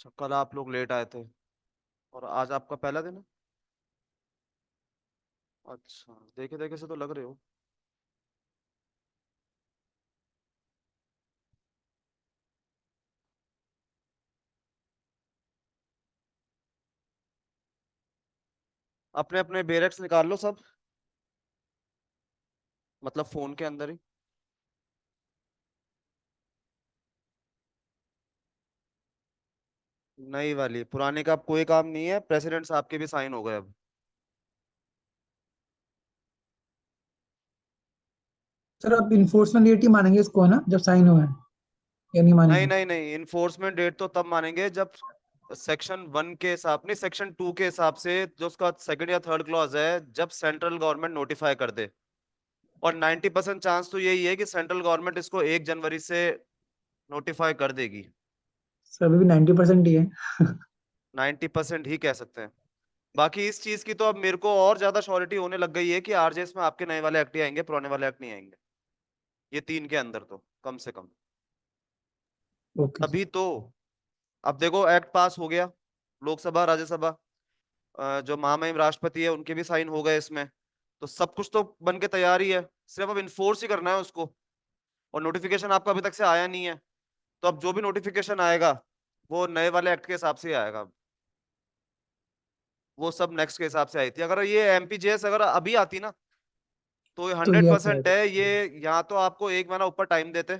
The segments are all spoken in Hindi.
अच्छा, कल आप लोग लेट आए थे और आज आपका पहला दिन है। अच्छा, देखे देखे से तो लग रहे हो। अपने अपने बेरेक्स निकाल लो सब, मतलब फोन के अंदर ही। नई वाली, पुराने का अब कोई काम नहीं है, प्रेसिडेंट साहब के भी साइन हो गए अब। सर आप इन्फोर्समेंट डेट ही मानेंगे इसको, है ना, जब साइन हुआ है, या नहीं नहीं मानेंगे? नहीं नहीं, इन्फोर्समेंट डेट तो तब मानेंगे जब सेक्शन 1 के हिसाब, नहीं सेक्शन 2 के हिसाब से जो उसका सेकंड या थर्ड क्लॉज है, जब सेंट्रल गवर्नमेंट नोटिफाई कर दे। और 90% चांस तो यही है कि सेंट्रल गवर्नमेंट इसको 1 जनवरी से नोटिफाई कर देगी। सर अभी भी 90% ही है। 90% ही कह सकते हैं। बाकी इस चीज की तो अब मेरे को और ज्यादा श्योरिटी होने लग गई है कि आरजेएस में आपके नए वाले एक्ट ही आएंगे, पुराने वाले एक्ट नहीं आएंगे। ये 3 के अंदर तो कम से कम। Okay sir. तभी तो। अब देखो, एक्ट पास हो गया, लोकसभा राज्यसभा, जो महामहिम राष्ट्रपति है उनके भी साइन हो गए इसमें। तो सब कुछ तो बन के तैयार ही है, सिर्फ अब इन्फोर्स ही करना है उसको। और नोटिफिकेशन आपका अभी तक से आया नहीं है, तो अब जो भी नोटिफिकेशन आएगा वो नए वाले एक्ट के हिसाब से ही आएगा। वो सब नेक्स्ट के हिसाब से आई थी। अगर ये एमपीजेएस अगर अभी आती ना, तो तो हंड्रेड ये अच्छा परसेंट रहेगा। है ये। या तो आपको 1 महीना ऊपर टाइम देते,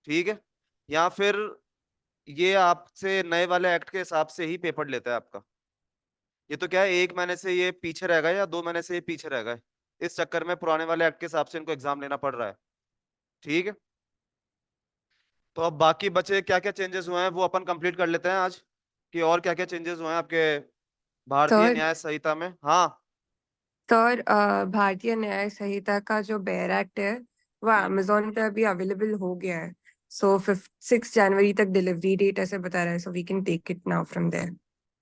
ठीक है, या फिर ये आपसे नए वाले एक्ट के हिसाब से ही पेपर लेता है आपका। ये तो क्या है, 1 महीने से ये पीछे रह गए या 2 महीने से ये पीछे रह गए, इस चक्कर में पुराने वाले एक्ट के हिसाब से इनको एग्जाम लेना पड़ रहा है। ठीक है। तो अब बाकी बचे क्या क्या चेंजेस हुए हैं वो अपन कंप्लीट कर लेते हैं आज, कि और क्या क्या चेंजेस हुए हैं आपके भारतीय सर न्याय संहिता में। हाँ। सर भारतीय न्याय संहिता का जो बेयर एक्ट है वो हम्म, अमेजोन पे अभी अवेलेबल हो गया है। सो 6 जनवरी तक डिलीवरी डेट ऐसे बता रहा है, so we can take it now from there.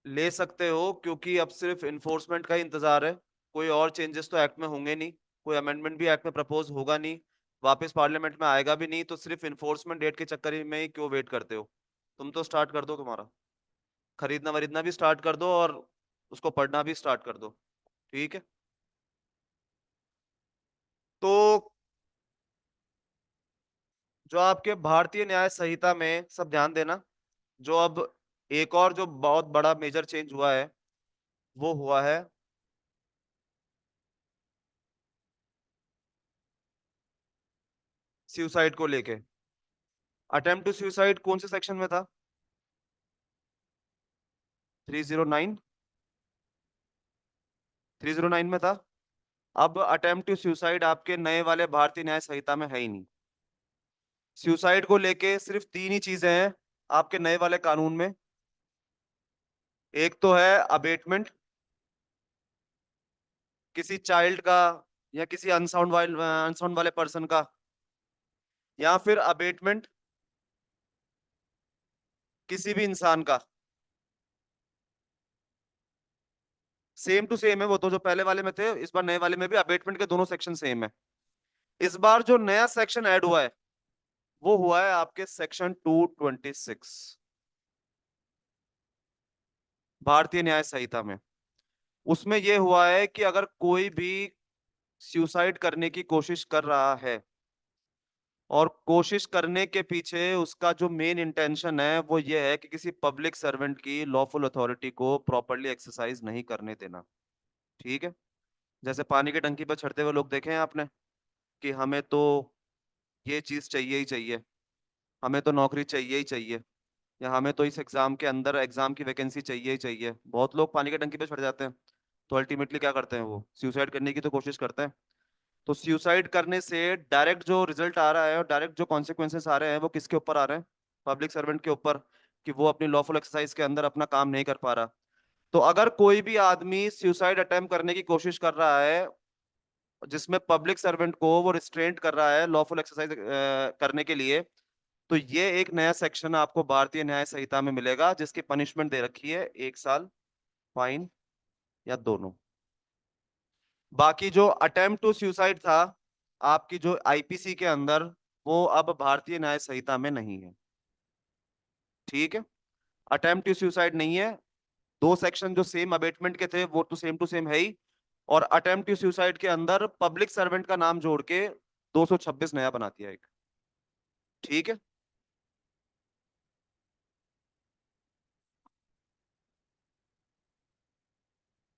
ले सकते हो, क्योंकि अब सिर्फ इन्फोर्समेंट का ही इंतजार है। कोई और चेंजेस तो एक्ट में होंगे नहीं, कोई अमेंडमेंट भी एक्ट में प्रपोज होगा नहीं, वापस पार्लियामेंट में आएगा भी नहीं, तो सिर्फ इन्फोर्समेंट डेट के चक्कर में ही क्यों वेट करते हो। तुम तो स्टार्ट कर दो, तुम्हारा खरीदना वरीदना भी स्टार्ट कर दो और उसको पढ़ना भी स्टार्ट कर दो। ठीक है। तो जो आपके भारतीय न्याय संहिता में, सब ध्यान देना, जो अब एक और जो बहुत बड़ा मेजर चेंज हुआ है वो हुआ है सुसाइड को लेके। अटेम्प्ट टू सुसाइड कौन से सेक्शन में था? 309, 309 में था। अब अटेम्प्ट टू सुसाइड आपके नए वाले भारतीय न्याय संहिता में है ही नहीं। सुसाइड को लेके सिर्फ 3 ही चीजें हैं आपके नए वाले कानून में। एक तो है अबेटमेंट, किसी चाइल्ड का या किसी अनसाउंड वाले पर्सन का, या फिर अबेटमेंट किसी भी इंसान का। सेम टू सेम है वो तो, जो पहले वाले में थे इस बार नए वाले में भी अबेटमेंट के दोनों सेक्शन सेम है। इस बार जो नया सेक्शन ऐड हुआ है वो हुआ है आपके सेक्शन 226 भारतीय न्याय संहिता में। उसमें यह हुआ है कि अगर कोई भी सुसाइड करने की कोशिश कर रहा है और कोशिश करने के पीछे उसका जो मेन इंटेंशन है वो ये है कि किसी पब्लिक सर्वेंट की लॉफुल अथॉरिटी को प्रॉपरली एक्सरसाइज नहीं करने देना। ठीक है। जैसे पानी की टंकी पर चढ़ते हुए लोग देखे हैं आपने, कि हमें तो ये चीज चाहिए ही चाहिए, हमें तो नौकरी चाहिए ही चाहिए, या हमें तो इस एग्जाम के अंदर एग्जाम की वैकेंसी चाहिए ही चाहिए। बहुत लोग पानी की टंकी पे चढ़ जाते हैं, तो अल्टीमेटली क्या करते हैं, वो सुसाइड करने की तो कोशिश करते हैं। तो सुसाइड करने से डायरेक्ट जो रिजल्ट आ रहा है और डायरेक्ट जो कॉन्सिक्वेंसेस आ रहे हैं वो किसके ऊपर आ रहे हैं? पब्लिक सर्वेंट के ऊपर, कि वो अपनी लॉफुल एक्सरसाइज के अंदर अपना काम नहीं कर पा रहा। तो अगर कोई भी आदमी सुसाइड अटेम्प्ट करने की कोशिश कर रहा है जिसमें पब्लिक सर्वेंट को वो रिस्ट्रेंट कर रहा है लॉफुल एक्सरसाइज करने के लिए, तो ये एक नया सेक्शन आपको भारतीय न्याय संहिता में मिलेगा, जिसकी पनिशमेंट दे रखी है 1 साल, फाइन, या दोनों। बाकी जो अटेम्प्ट टू सुसाइड था आपकी जो आईपीसी के अंदर, वो अब भारतीय न्याय संहिता में नहीं है। ठीक है। अटेम्प्ट टू सुसाइड नहीं है। दो सेक्शन जो सेम अबेटमेंट के थे वो टू सेम है ही। और अटेम्प्ट टू सुसाइड के अंदर पब्लिक सर्वेंट का नाम जोड़ के 226 नया बना दिया एक। ठीक है।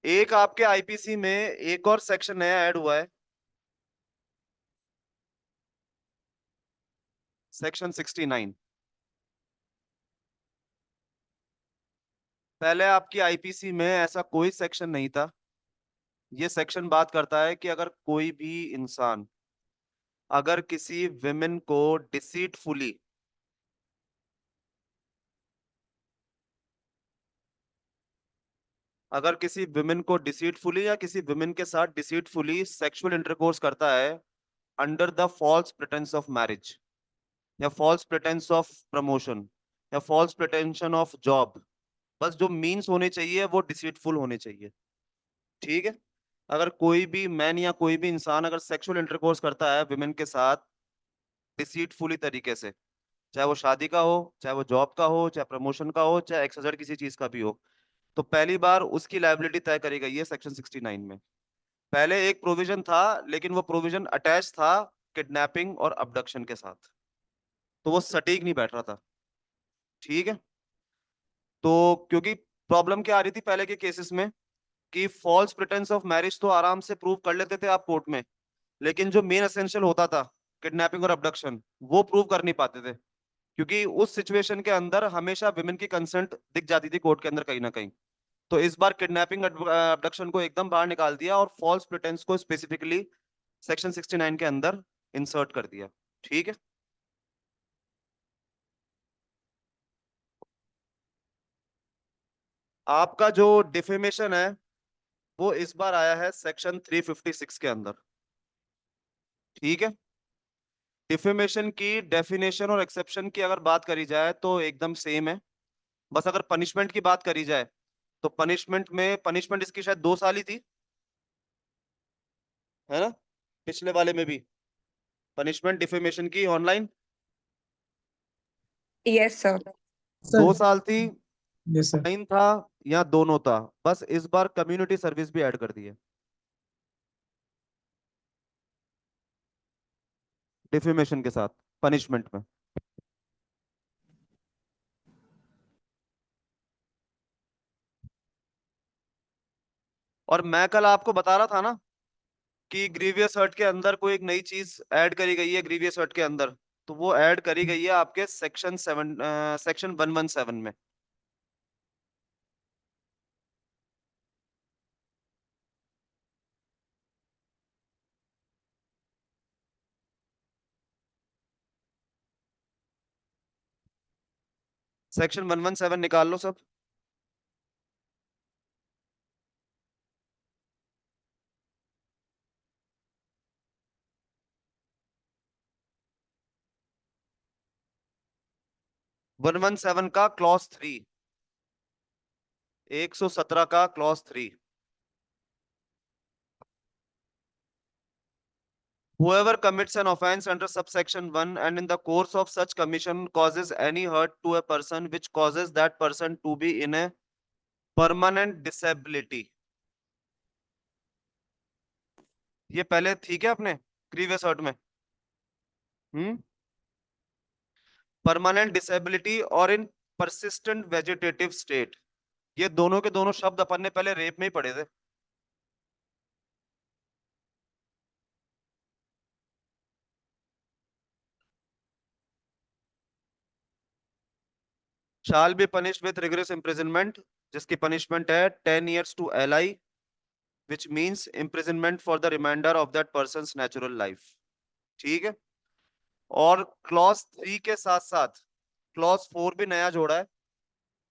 एक आपके आईपीसी में एक और सेक्शन नया ऐड हुआ है, सेक्शन 69। पहले आपकी आईपीसी में ऐसा कोई सेक्शन नहीं था। ये सेक्शन बात करता है कि अगर कोई भी इंसान अगर किसी विमेन को डिसीटफुली, अगर किसी विमेन को डिसीटफुली या किसी विमेन के साथ डिसीटफुली सेक्सुअल इंटरकोर्स करता है under the false pretence of marriage या फॉल्स प्रिटेंस ऑफ प्रमोशन या फॉल्स प्रिटेंशन ऑफ जॉब, बस जो मीन्स होने चाहिए वो डिसीटफुल होने चाहिए। ठीक है। अगर कोई भी मैन या कोई भी इंसान अगर सेक्सुअल इंटरकोर्स करता है विमेन के साथ डिसीटफुली तरीके से, चाहे वो शादी का हो, चाहे वो जॉब का हो, चाहे प्रमोशन का हो, चाहे एक्सजेड किसी चीज का भी हो, तो पहली बार उसकी लायबिलिटी तय करी गई है सेक्शन 69 में। पहले एक प्रोविजन था लेकिन वो प्रोविजन अटैच था किडनैपिंग और अबडक्शन के साथ, तो वो सटीक नहीं बैठ रहा था। ठीक है। तो क्योंकि प्रॉब्लम क्या आ रही थी पहले के केसेस में कि फॉल्स प्रिटेंस ऑफ मैरिज तो आराम से प्रूव कर लेते थे आप कोर्ट में, लेकिन जो मेन एसेंशियल होता था किडनैपिंग और अबडक्शन वो प्रूव कर नहीं पाते थे, क्योंकि उस सिचुएशन के अंदर हमेशा विमेन की कंसेंट दिख जाती थी कोर्ट के अंदर कहीं ना कहीं। तो इस बार किडनैपिंग अबडक्शन को एकदम बाहर निकाल दिया और फॉल्स प्रिटेंस को स्पेसिफिकली सेक्शन 69 के अंदर इंसर्ट कर दिया। ठीक है। आपका जो डिफेमेशन है वो इस बार आया है सेक्शन 356 के अंदर। ठीक है। डिफेमेशन की डेफिनेशन और एक्सेप्शन की अगर बात करी जाए तो एकदम सेम है। बस अगर पनिशमेंट की बात करी जाए तो पनिशमेंट इसकी शायद 2 साल ही थी, है ना? पिछले वाले में भी पनिशमेंट डिफेमेशन की ऑनलाइन Yes, sir. 2 साल थी, यस सर। फाइन था, या दोनों था। बस इस बार कम्युनिटी सर्विस भी ऐड कर दी है डिफेमेशन के साथ पनिशमेंट में। और मैं कल आपको बता रहा था ना कि ग्रीवियस हर्ट के अंदर कोई एक नई चीज ऐड करी गई है ग्रीवियस हर्ट के अंदर, तो वो ऐड करी गई है आपके सेक्शन 117 में। सेक्शन 117 निकाल लो सब। वन वन सेवन का क्लॉज 3, 117 का clause 3। Whoever commits an offense under subsection 1 and in the course of such commission causes any hurt to a person which causes that person to be in a permanent disability। ये पहले ठीक है अपने प्रीवियस हर्ट में। हम्म। परमानेंट डिसेबिलिटी और इन परसिस्टेंट वेजिटेटिव स्टेट, ये दोनों के दोनों शब्द अपन ने पहले रेप में ही पढ़े थे। Shall be punished with rigorous imprisonment, जिसकी पनिशमेंट है 10 years to LI, which means imprisonment for the remainder of that person natural life. ठीक है। और क्लॉज 3 के साथ साथ क्लॉज 4 भी नया जोड़ा है,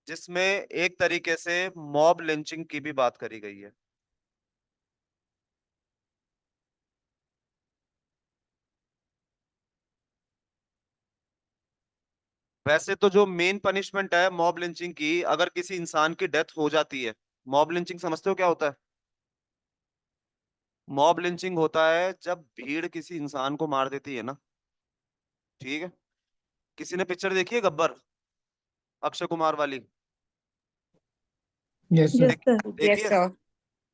जिसमें एक तरीके से मॉब लिंचिंग की भी बात करी गई है। वैसे तो जो मेन पनिशमेंट है मॉब लिंचिंग की, अगर किसी इंसान की डेथ हो जाती है, मॉब लिंचिंग समझते हो क्या होता है? मॉब लिंचिंग होता है जब भीड़ किसी इंसान को मार देती है ना। ठीक है। किसी ने पिक्चर देखी है गब्बर, अक्षय कुमार वाली? Yes Yes, sir. sir. Yes, देखिए sir.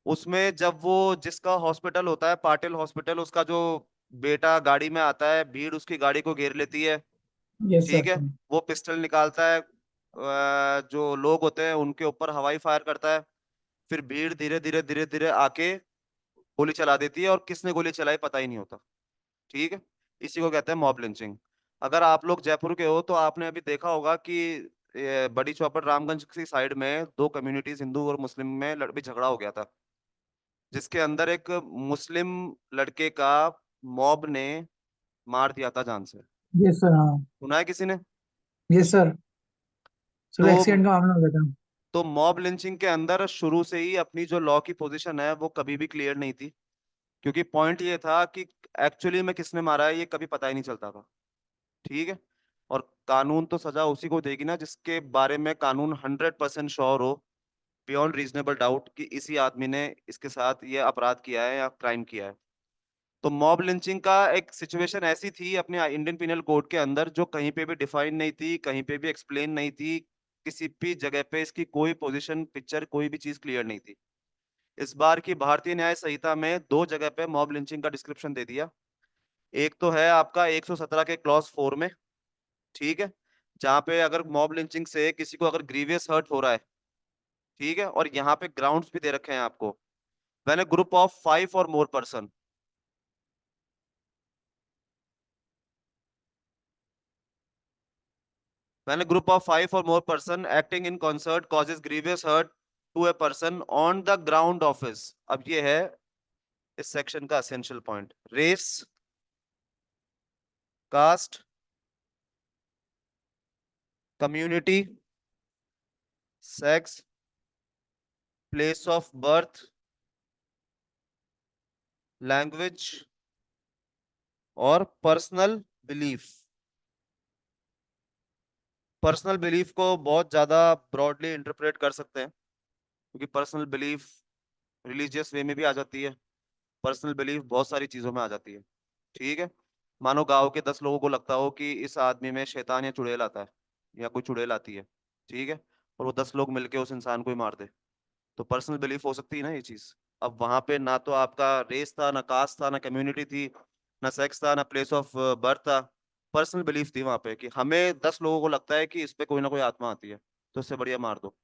उसमें जब वो जिसका हॉस्पिटल होता है पाटिल हॉस्पिटल, उसका जो बेटा गाड़ी में आता है, भीड़ उसकी गाड़ी को घेर लेती है। यस ठीक है, सर। वो पिस्टल निकालता है, जो लोग होते हैं उनके ऊपर हवाई फायर करता है। फिर भीड़ धीरे धीरे धीरे धीरे आके गोली चला देती है और किसने गोली चलाई पता ही नहीं होता। ठीक है, इसी को कहते हैं मॉब लिंचिंग। अगर आप लोग जयपुर के हो तो आपने अभी देखा होगा कि बड़ी चौपड़ रामगंज की साइड में दो कम्युनिटीज हिंदू और मुस्लिम में भी झगड़ा हो गया था, जिसके अंदर एक मुस्लिम लड़के का मॉब ने मार दिया था जान से। Yes sir. हाँ। सुना है किसी ने? Yes sir. सब तो एक्सीडेंट का मामला हो गया था। मॉब लिंचिंग के अंदर शुरू से ही अपनी जो लॉ की पोजीशन है वो कभी भी क्लियर नहीं थी, क्योंकि पॉइंट ये था कि एक्चुअली में किसने मारा है ये कभी पता ही नहीं चलता था। ठीक है, और कानून तो सजा उसी को देगी ना जिसके बारे में कानून 100% श्योर हो, बियॉन्ड रीजनेबल डाउट, कि इसी आदमी ने इसके साथ ये अपराध किया है या क्राइम किया है। तो मॉब लिंचिंग का एक सिचुएशन ऐसी थी अपने इंडियन पिनल कोड के अंदर जो कहीं पे भी डिफाइन नहीं थी, कहीं पे भी एक्सप्लेन नहीं थी, किसी भी जगह पे इसकी कोई पोजीशन पिक्चर कोई भी चीज क्लियर नहीं थी। इस बार की भारतीय न्याय संहिता में दो जगह पे मॉब लिंचिंग का डिस्क्रिप्शन दे दिया। एक तो है आपका 117 के क्लॉज 4 में। ठीक है, जहां पे अगर मॉब लिंचिंग से किसी को अगर ग्रीवियस हर्ट हो रहा है, ठीक है, और यहाँ पे ग्राउंड्स भी दे रखे हैं आपको। When a group of 5 or more person, when a group of 5 or more person acting in concert causes grievous hurt to a person on the ground of his, अब ये है इस सेक्शन का essential point, race, caste, community, sex, place of birth, language और पर्सनल बिलीफ। पर्सनल बिलीफ को बहुत ज्यादा ब्रॉडली इंटरप्रेट कर सकते हैं, क्योंकि पर्सनल बिलीफ रिलीजियस वे में भी आ जाती है, पर्सनल बिलीफ बहुत सारी चीजों में आ जाती है। ठीक है, मानो गांव के 10 लोगों को लगता हो कि इस आदमी में शैतान या चुड़ैल आता है या कोई चुड़ैल आती है, ठीक है, और वो 10 लोग मिलके उस इंसान को ही मार दे, तो पर्सनल बिलीफ हो सकती है ना ये चीज। अब वहां पे ना तो आपका रेस था, ना कास्ट था, ना कम्युनिटी थी, ना सेक्स था, ना प्लेस ऑफ बर्थ था, पर्सनल बिलीफ थी वहां पे कि हमें 10 लोगों को लगता है कि इस पे कोई ना कोई आत्मा आती है, तो इससे बढ़िया मार दो।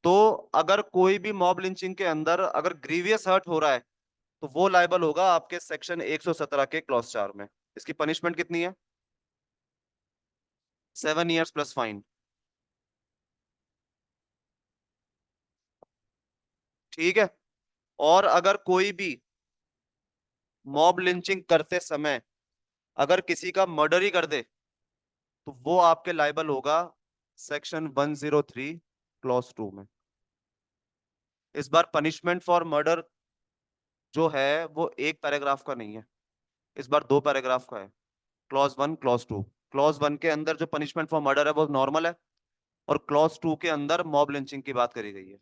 तो अगर कोई भी मॉब लिंचिंग के अंदर अगर ग्रीवियस हर्ट हो रहा है तो वो लाइबल होगा आपके सेक्शन 117 के क्लॉज 4 में। इसकी पनिशमेंट कितनी है? 7 years प्लस फाइन। ठीक है, और अगर कोई भी मॉब लिंचिंग करते समय अगर किसी का मर्डर ही कर दे तो वो आपके लाइबल होगा सेक्शन 103 क्लॉज 2 में। इस बार पनिशमेंट फॉर मर्डर जो है वो एक पैराग्राफ का नहीं है, इस बार 2 पैराग्राफ का है, क्लॉज 1 क्लॉज 2। क्लॉज 1 के अंदर जो पनिशमेंट फॉर मर्डर है वो नॉर्मल है, और क्लॉज 2 के अंदर मॉब लिंचिंग की बात करी गई है।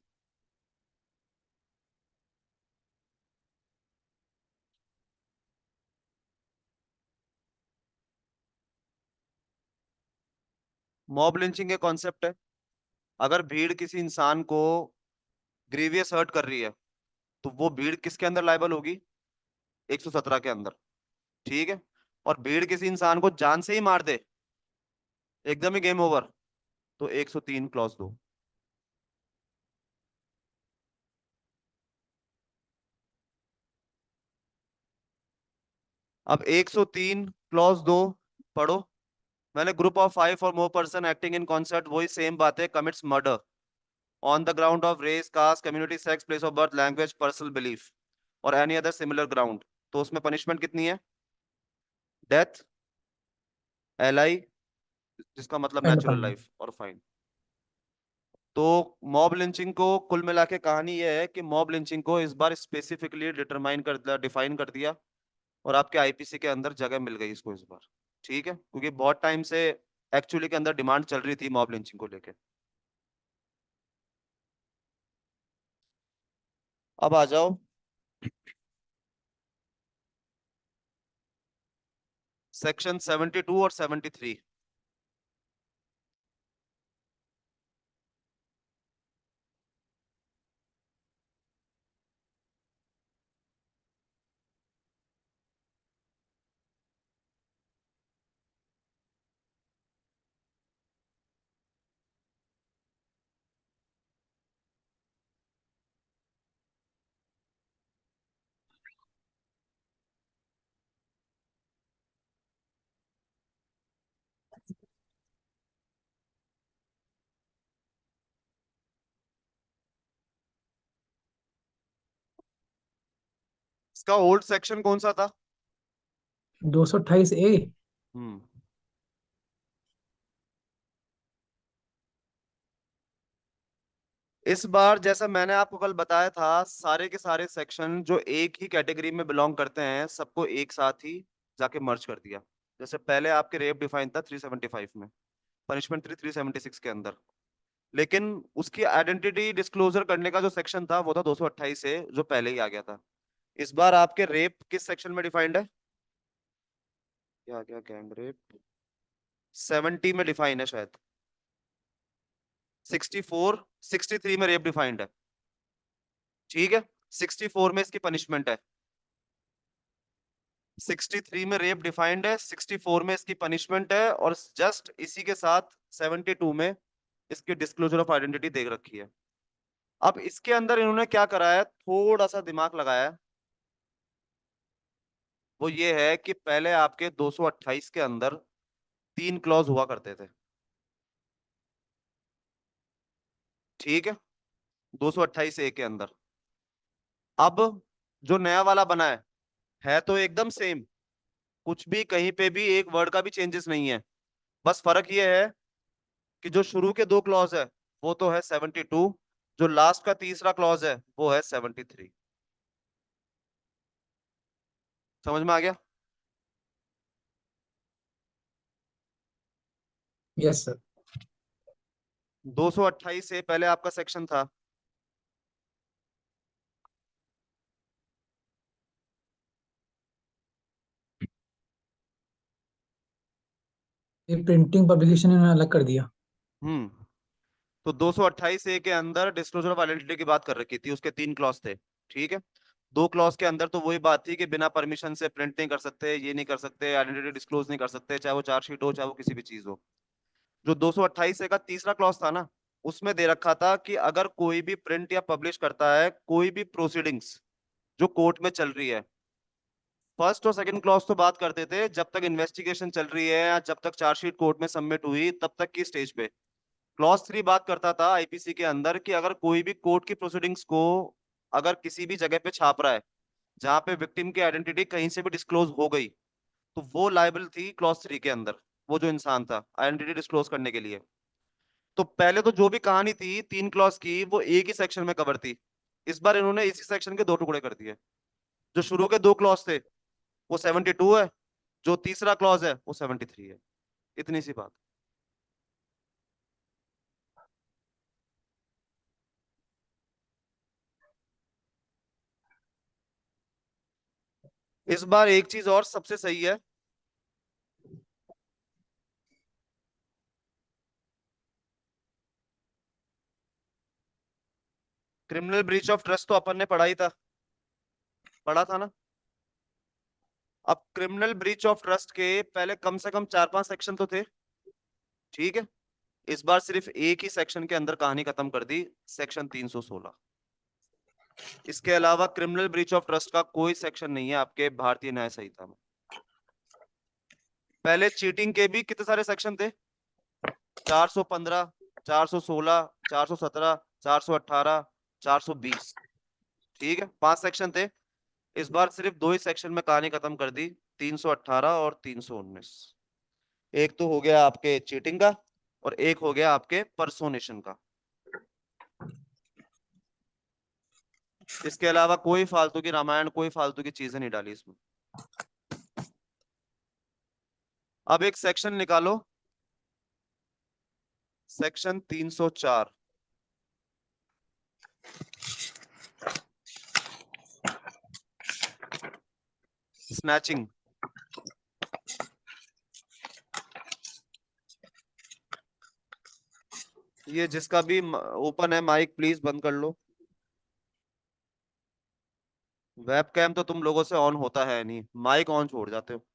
मॉब लिंचिंग के कॉन्सेप्ट है, अगर भीड़ किसी इंसान को ग्रीवियस हर्ट कर रही है तो वो भीड़ किसके अंदर लाइबल होगी? 117 के अंदर। ठीक है, और भीड़ किसी इंसान को जान से ही मार दे, एकदम ही गेम ओवर, तो 103 क्लॉज 2। अब 103 क्लॉज 2 पढ़ो। मैंने group of 5 or more person acting in concert, वही सेम बात है, commits murder on the ground of race, caste, community, sex, place of birth, language, personal belief और एनी अदर सिमिलर ग्राउंड, तो उसमें पनिशमेंट कितनी है? डेथ, LI, जिसका मतलब एंड नेचुरल फाइन। लाइफ, और फाइन। तो मॉब लिंचिंग को कुल मिला के कहानी यह है कि मॉब लिंचिंग को इस बार स्पेसिफिकली डिटरमाइन कर दिया, डिफाइन कर दिया, और आपके आईपीसी के अंदर जगह मिल गई इसको इस बार। ठीक है, क्योंकि बहुत टाइम से एक्चुअली के अंदर डिमांड चल रही थी मॉब लिंचिंग को लेके। अब आ जाओ सेक्शन 72 और 73। इसका ओल्ड सेक्शन कौन सा था? 228A। हम्म। इस बार जैसा मैंने आपको कल बताया था, सारे के सारे सेक्शन जो एक ही कैटेगरी में बिलोंग करते हैं सबको एक साथ ही जाके मर्ज कर दिया। जैसे पहले आपके रेप डिफाइन था 375 में, पनिशमेंट थी 376 के अंदर, लेकिन उसकी आइडेंटिटी डिस्क्लोजर करने का जो सेक्शन था वो था 228 से, जो पहले ही आ गया था। इस बार आपके रेप किस सेक्शन में डिफाइंड है? क्या क्या गैंग रेप 70 में डिफाइन है शायद, 64 63 में रेप डिफाइंड है। ठीक है, 64 में इसकी पनिशमेंट है, 63 में रेप डिफाइंड है, 64 में इसकी पनिशमेंट है, और जस्ट इसी के साथ 72 में इसकी डिस्क्लोजर ऑफ आइडेंटिटी देख रखी है। अब इसके अंदर इन्होंने क्या करा है, थोड़ा सा दिमाग लगाया है। वो ये है कि पहले आपके 228 के अंदर 3 क्लॉज हुआ करते थे। ठीक है, 228 ए के अंदर। अब जो नया वाला बना है तो एकदम सेम, कुछ भी कहीं पे भी एक वर्ड का भी चेंजेस नहीं है। बस फर्क ये है कि जो शुरू के 2 क्लॉज है वो तो है 72, जो लास्ट का तीसरा क्लॉज है वो है 73। समझ में आ गया? Yes sir. 228 से पहले आपका सेक्शन था, ये प्रिंटिंग पब्लिकेशन इन्होंने अलग कर दिया। हम्म, तो 228 ए के अंदर डिस्क्लोजर ऑफ आइडेंटिटी की बात कर रखी थी, उसके 3 क्लॉज थे। ठीक है, 2 क्लॉज के अंदर तो वही बात थी कि बिना परमिशन से प्रिंट नहीं कर सकते, ये नहीं कर सकते, आइडेंटिटी डिस्क्लोज नहीं कर सकते, चाहे वो चार्जशीट हो चाहे वो किसी भी चीज हो। जो 228 ए का तीसरा क्लॉज था ना, उसमें दे रखा था कि अगर कोई भी प्रिंट या पब्लिश करता है कोई भी प्रोसीडिंग्स जो कोर्ट में चल रही है, फर्स्ट और सेकंड क्लॉज तो बात करते थे जब तक इन्वेस्टिगेशन चल रही है या जब तक चार्जशीट कोर्ट में सबमिट हुई तब तक की स्टेज पे। क्लॉज 3 बात करता था आईपीसी के अंदर कि अगर कोई भी कोर्ट की प्रोसीडिंग्स को अगर किसी भी जगह पे छाप रहा है जहां पे विक्टिम की आइडेंटिटी कहीं से भी डिस्क्लोज हो गई, तो वो लाइबल थी क्लॉज 3 के अंदर, वो जो इंसान था आइडेंटिटी डिस्क्लोज करने के लिए। तो पहले तो जो भी कहानी थी 3 क्लॉज की वो एक ही सेक्शन में कवर थी। इस बार इन्होंने इसी सेक्शन के 2 टुकड़े कर दिए। जो शुरू के 2 क्लॉज थे वो 72 है, जो तीसरा क्लॉज है वो 73 है। इतनी सी बात। इस बार एक चीज और सबसे सही है, क्रिमिनल ब्रीच ऑफ ट्रस्ट तो अपन ने पढ़ा ही था, पढ़ा था ना। अब क्रिमिनल ब्रीच ऑफ ट्रस्ट के पहले कम से कम 4-5 सेक्शन तो थे। ठीक है, इस बार सिर्फ एक ही सेक्शन के अंदर कहानी खत्म कर दी, सेक्शन 316। इसके अलावा क्रिमिनल ब्रीच ऑफ ट्रस्ट का कोई सेक्शन नहीं है आपके भारतीय न्याय संहिता में। पहले चीटिंग के भी कितने सारे सेक्शन थे, 415, 416, 417, 418, 420। ठीक है, 5 सेक्शन थे। इस बार सिर्फ 2 ही सेक्शन में कहानी खत्म कर दी, 318 और 319। एक तो हो गया आपके चीटिंग का और एक हो गया आपके पर्सोनेशन का। इसके अलावा कोई फालतू की रामायण, कोई फालतू की चीजें नहीं डाली इसमें। अब एक सेक्शन निकालो, सेक्शन 304, स्नैचिंग। ये जिसका भी ओपन है माइक प्लीज बंद कर लो। वेब कैम तो तुम लोगों से ऑन होता है नहीं, माइक ऑन छोड़ जाते हो।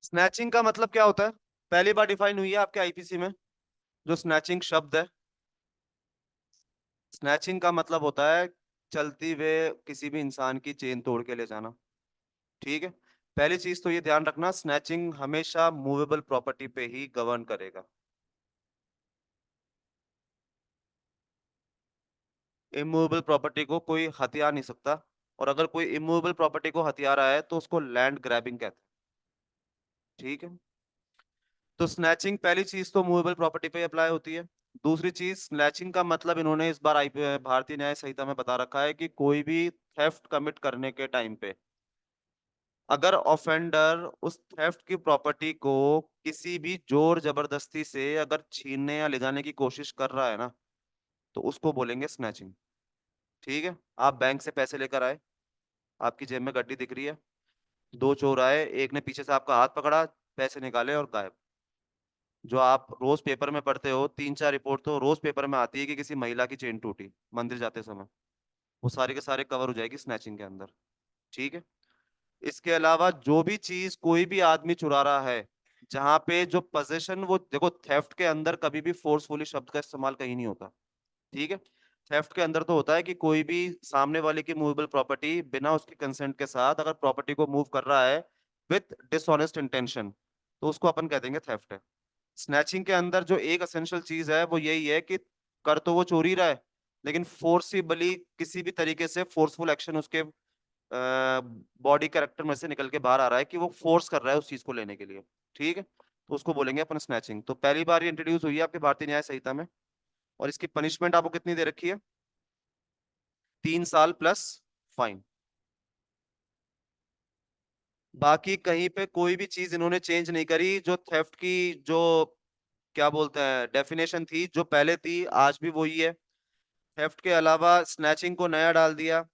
स्नैचिंग का मतलब क्या होता है? पहली बार डिफाइन हुई है आपके आईपीसी में जो स्नैचिंग शब्द है। स्नैचिंग का मतलब होता है चलती हुए किसी भी इंसान की चेन तोड़ के ले जाना। ठीक है। पहली चीज तो ये ध्यान रखना, स्नैचिंग हमेशा मूवेबल प्रॉपर्टी पे ही गवर्न करेगा। इमूवेबल प्रॉपर्टी को कोई हथिया नहीं सकता, और अगर कोई इमूवेबल प्रॉपर्टी को हथिया रहा है तो उसको लैंड ग्रैबिंग कहते हैं। ठीक है। तो स्नैचिंग पहली चीज तो मूवेबल प्रॉपर्टी पे अप्लाई होती है। दूसरी चीज, स्नैचिंग का मतलब इन्होंने इस बार भारतीय न्याय संहिता में बता रखा है कि कोई भी थेफ्ट कमिट करने के टाइम पे अगर ऑफेंडर उस थेफ्ट की प्रॉपर्टी को किसी भी जोर जबरदस्ती से अगर छीनने या ले जाने की कोशिश कर रहा है ना, तो उसको बोलेंगे स्नैचिंग। ठीक है। आप बैंक से पैसे लेकर आए, आपकी जेब में गड्डी दिख रही है, दो चोर आए, एक ने पीछे से आपका हाथ पकड़ा, पैसे निकाले और गायब। जो आप रोज पेपर में पढ़ते हो, तीन चार रिपोर्ट तो रोज पेपर में आती है कि किसी महिला की चेन टूटी मंदिर जाते समय, वो सारे के सारे कवर हो जाएगी स्नैचिंग के अंदर। ठीक है। इसके अलावा जो भी चीज कोई भी आदमी चुरा रहा है, जहां पे जो पोजीशन, वो देखो थेफ्ट के अंदर कभी भी फोर्सफुली शब्द का इस्तेमाल कहीं नहीं होता। ठीक है। थेफ्ट के अंदर तो होता है कि कोई भी सामने वाले की मूवेबल प्रॉपर्टी बिना उसके कंसेंट के साथ अगर प्रॉपर्टी को मूव कर रहा है विथ डिसऑनेस्ट इंटेंशन, तो उसको अपन कह देंगे थेफ्ट है। स्नैचिंग के अंदर जो एक असेंशियल चीज है वो यही है कि कर तो वो चोरी रहा है, लेकिन फोर्सिबली किसी भी तरीके से फोर्सफुल एक्शन उसके बॉडी कैरेक्टर में से निकल के बाहर आ रहा है कि वो फोर्स कर रहा है उस चीज को लेने के लिए। ठीक है। तो उसको बोलेंगे अपन स्नैचिंग। तो पहली बार ये इंट्रोड्यूस हुई है आपके भारतीय न्याय संहिता में, और इसकी पनिशमेंट आपको कितनी दे रखी है? 3 साल प्लस फाइन। बाकी कहीं पे कोई भी चीज इन्होंने चेंज नहीं करी। जो थेफ्ट की जो क्या बोलते हैं डेफिनेशन थी, जो पहले थी आज भी वही है। थेफ्ट के अलावा स्नैचिंग को नया डाल दिया।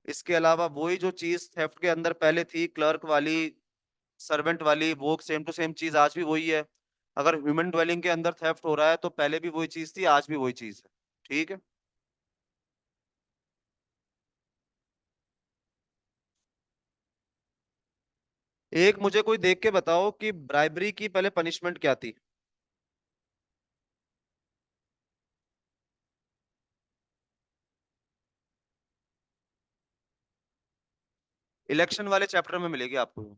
इसके अलावा वही जो चीज थेफ्ट के अंदर पहले थी, क्लर्क वाली, सर्वेंट वाली, वो सेम टू सेम चीज आज भी वही है। अगर ह्यूमन ड्वेलिंग के अंदर थेफ्ट हो रहा है तो पहले भी वही चीज थी, आज भी वही चीज है। ठीक है। एक मुझे कोई देख के बताओ कि ब्राइबरी की पहले पनिशमेंट क्या थी? इलेक्शन वाले चैप्टर में मिलेगी आपको।